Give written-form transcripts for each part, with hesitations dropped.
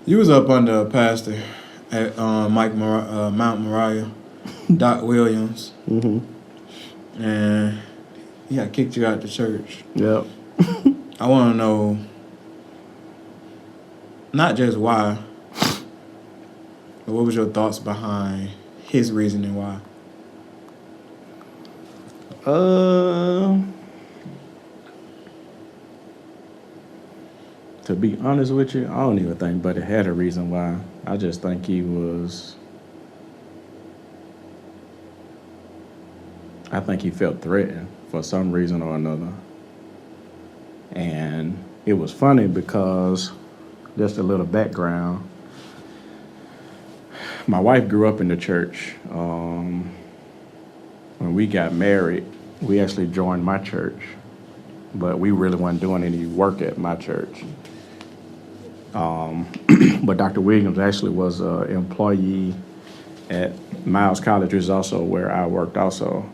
You was up under a pastor at Mount Moriah, Doc Williams, Mm-hmm. and he got kicked you out the church. Yep. I want to know not just why, but what was your thoughts behind his reasoning why? Uh, to be honest with you, I don't even think Buddy had a reason why. I just think he was. I think he felt threatened for some reason or another. And it was funny because, just a little background, my wife grew up in the church. When we got married, we actually joined my church, but we really weren't doing any work at my church. But Dr. Williams actually was an employee at Miles College, which is also where I worked also.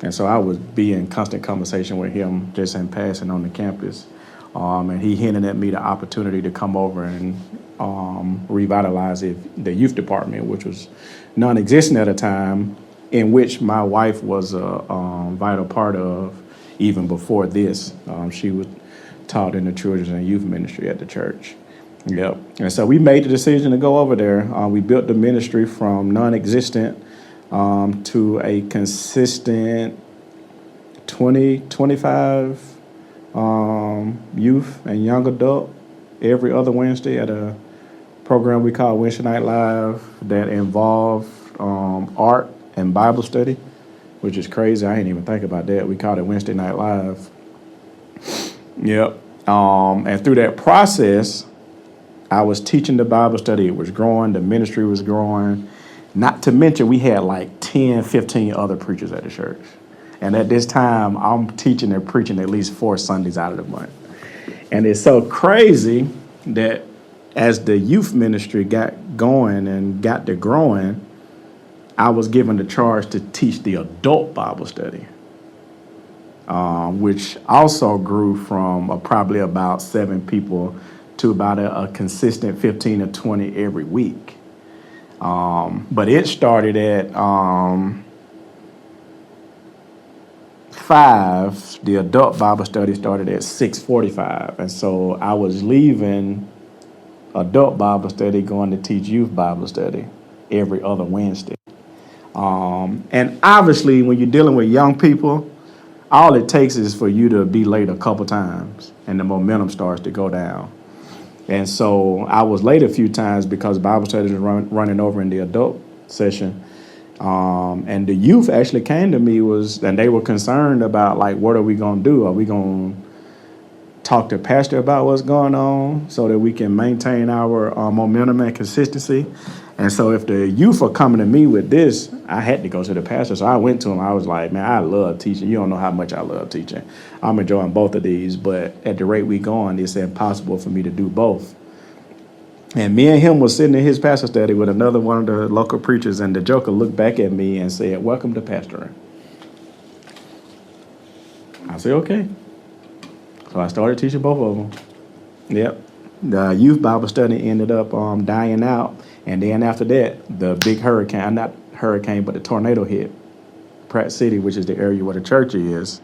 And so I would be in constant conversation with him just in passing on the campus. And he hinted at me the opportunity to come over and revitalize the youth department, which was non-existent at a time, in which my wife was a vital part of even before this. She was taught in the children's and youth ministry at the church. Yep. And so we made the decision to go over there. We built the ministry from non-existent to a consistent 20, 25 youth and young adult every other Wednesday at a program we call Wednesday Night Live that involved art and Bible study, which is crazy. I didn't even think about that. We called it Wednesday Night Live. Yep. And through that process, I was teaching the Bible study. It was growing. The ministry was growing. Not to mention, we had like 10, 15 other preachers at the church. And at this time, I'm teaching and preaching at least 4 Sundays out of the month. And it's so crazy that as the youth ministry got going and got to growing, I was given the charge to teach the adult Bible study, which also grew from probably about 7 people to about a consistent 15 or 20 every week. But it started at 5. The adult Bible study started at 6:45, and so I was leaving adult Bible study going to teach youth Bible study every other Wednesday. And obviously, when you're dealing with young people, all it takes is for you to be late a couple times, and the momentum starts to go down. And so I was late a few times because Bible study was running over in the adult session. And the youth actually came to me and they were concerned about, like, what are we going to do? Are we going to talk to pastor about what's going on so that we can maintain our momentum and consistency? And so if the youth are coming to me with this, I had to go to the pastor. So I went to him. I was like, man, I love teaching. You don't know how much I love teaching. I'm enjoying both of these, but at the rate we going, it's impossible for me to do both. And me and him was sitting in his pastor study with another one of the local preachers, and the joker looked back at me and said, welcome to pastoring. I said, okay. So I started teaching both of them. Yep. The youth Bible study ended up dying out. And then after that, the big hurricane, not hurricane, but the tornado hit Pratt City, which is the area where the church is.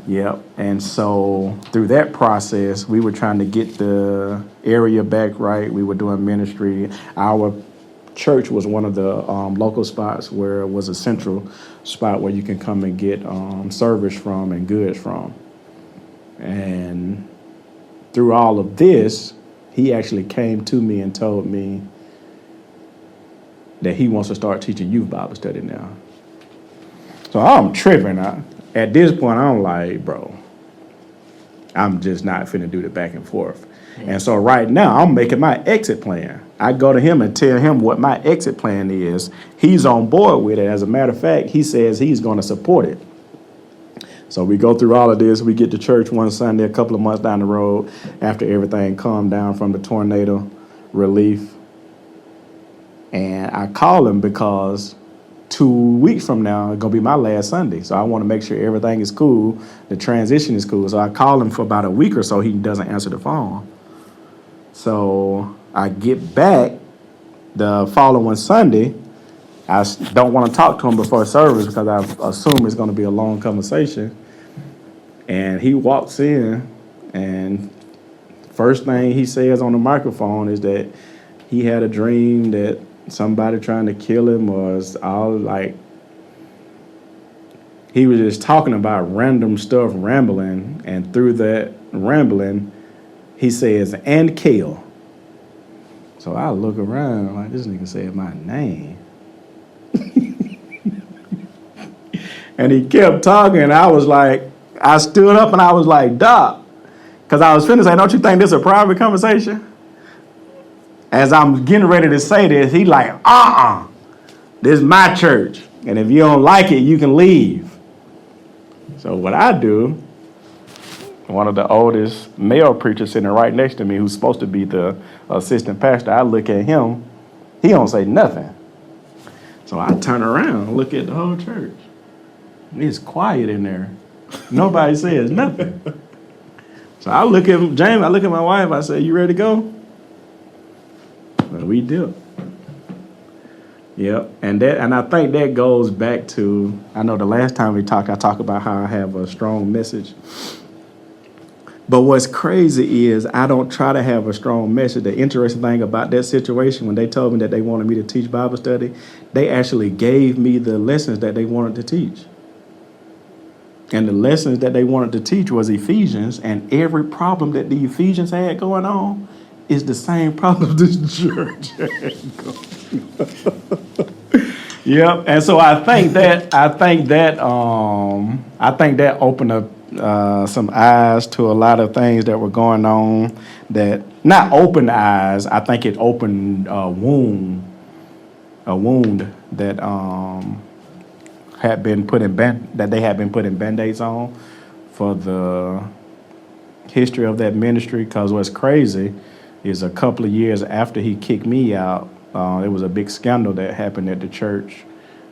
Yep. And so through that process, we were trying to get the area back right. We were doing ministry. Our church was one of the local spots where it was a central spot where you can come and get service from and goods from. And through all of this, he actually came to me and told me that he wants to start teaching youth Bible study now. So I'm tripping. At this point, I'm like, bro, I'm just not finna do the back and forth. And so right now, I'm making my exit plan. I go to him and tell him what my exit plan is. He's on board with it. As a matter of fact, he says he's going to support it. So we go through all of this. We get to church one Sunday, a couple of months down the road, after everything calmed down from the tornado relief. And I call him because 2 weeks from now, it's going to be my last Sunday. So I want to make sure everything is cool. The transition is cool. So I call him for about a week or so. He doesn't answer the phone. So I get back the following Sunday. Don't want to talk to him before service because I assume it's going to be a long conversation. And he walks in, and first thing he says on the microphone is that he had a dream that somebody trying to kill him was all like, he was just talking about random stuff, rambling, and through that rambling, he says, and kill. So I look around like, this nigga said my name. And he kept talking, and I was like, I stood up and I was like, Doc, because I was finna say, don't you think this is a private conversation? As I'm getting ready to say this, he like, this is my church. And if you don't like it, you can leave. So what I do, one of the oldest male preachers sitting right next to me, who's supposed to be the assistant pastor, I look at him, he don't say nothing. So I turn around, look at the whole church. It's quiet in there. Nobody says nothing. So I look at James, I look at my wife, I say, you ready to go? Well, we do. Yep. And I think that goes back to, I know the last time we talked, I talked about how I have a strong message. But what's crazy is I don't try to have a strong message. The interesting thing about that situation, when they told me that they wanted me to teach Bible study, they actually gave me the lessons that they wanted to teach. And the lessons that they wanted to teach was Ephesians, and every problem that the Ephesians had going on is the same problem this church had going. Yep. And so I think that opened up some eyes to a lot of things that were going on. That not opened eyes. I think it opened a wound that had been put in that they had been putting Band-Aids on for the history of that ministry. Because what's crazy is a couple of years after he kicked me out, there was a big scandal that happened at the church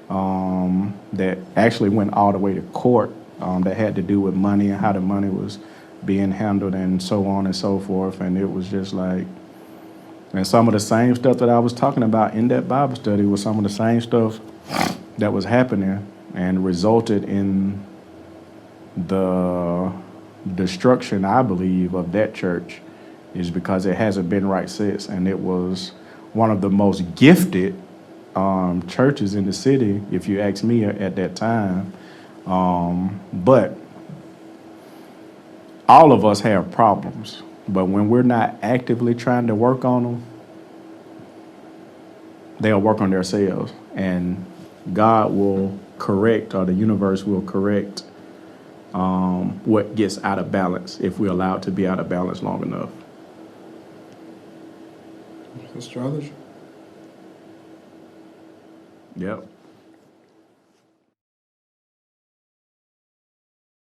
that actually went all the way to court that had to do with money and how the money was being handled and so on and so forth. And it was just like, and some of the same stuff that I was talking about in that Bible study was some of the same stuff that was happening and resulted in the destruction, I believe, of that church, is because it hasn't been right since. And it was one of the most gifted churches in the city, if you ask me, at that time. But all of us have problems. But when we're not actively trying to work on them, they'll work on themselves. And God will correct, or the universe will correct what gets out of balance if we allow it to be out of balance long enough. Astrology. Yep.